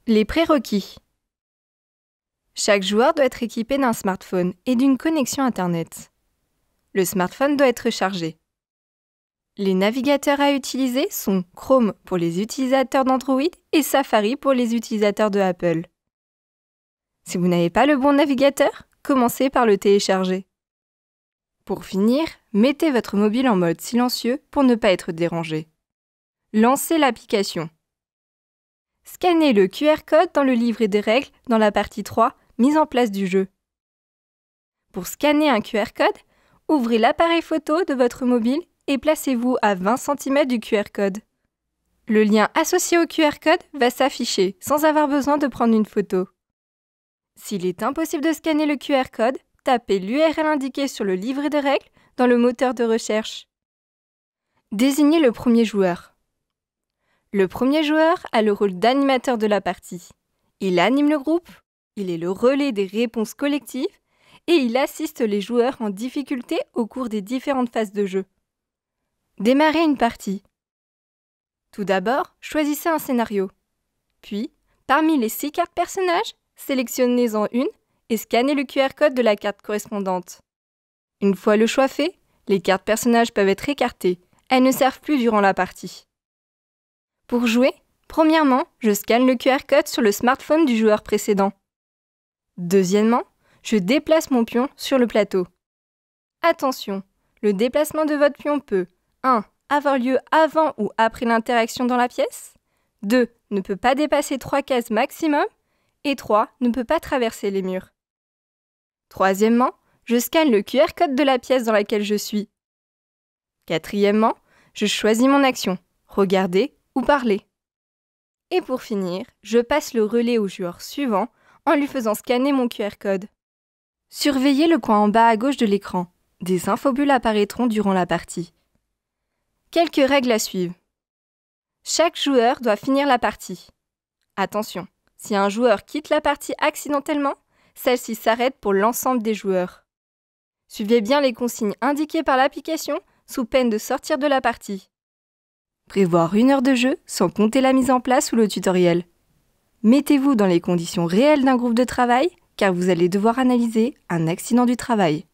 Les prérequis. Chaque joueur doit être équipé d'un smartphone et d'une connexion Internet. Le smartphone doit être chargé. Les navigateurs à utiliser sont Chrome pour les utilisateurs d'Android et Safari pour les utilisateurs de Apple. Si vous n'avez pas le bon navigateur, commencez par le télécharger. Pour finir, mettez votre mobile en mode silencieux pour ne pas être dérangé. Lancez l'application. Scannez le QR code dans le livret des règles dans la partie 3, mise en place du jeu. Pour scanner un QR code, ouvrez l'appareil photo de votre mobile et placez-vous à 20 cm du QR code. Le lien associé au QR code va s'afficher sans avoir besoin de prendre une photo. S'il est impossible de scanner le QR code, tapez l'URL indiquée sur le livret de règles dans le moteur de recherche. Désignez le premier joueur. Le premier joueur a le rôle d'animateur de la partie. Il anime le groupe, il est le relais des réponses collectives et il assiste les joueurs en difficulté au cours des différentes phases de jeu. Démarrez une partie. Tout d'abord, choisissez un scénario. Puis, parmi les 6 cartes personnages, sélectionnez-en une et scannez le QR code de la carte correspondante. Une fois le choix fait, les cartes personnages peuvent être écartées. Elles ne servent plus durant la partie. Pour jouer, premièrement, je scanne le QR code sur le smartphone du joueur précédent. Deuxièmement, je déplace mon pion sur le plateau. Attention, le déplacement de votre pion peut 1. Avoir lieu avant ou après l'interaction dans la pièce. 2. Ne peut pas dépasser 3 cases maximum. Et 3. Ne peut pas traverser les murs. Troisièmement, je scanne le QR code de la pièce dans laquelle je suis. Quatrièmement, je choisis mon action, regarder ou parler. Et pour finir, je passe le relais au joueur suivant en lui faisant scanner mon QR code. Surveillez le coin en bas à gauche de l'écran. Des infobules apparaîtront durant la partie. Quelques règles à suivre. Chaque joueur doit finir la partie. Attention, si un joueur quitte la partie accidentellement, celle-ci s'arrête pour l'ensemble des joueurs. Suivez bien les consignes indiquées par l'application sous peine de sortir de la partie. Prévoir 1 heure de jeu sans compter la mise en place ou le tutoriel. Mettez-vous dans les conditions réelles d'un groupe de travail car vous allez devoir analyser un accident du travail.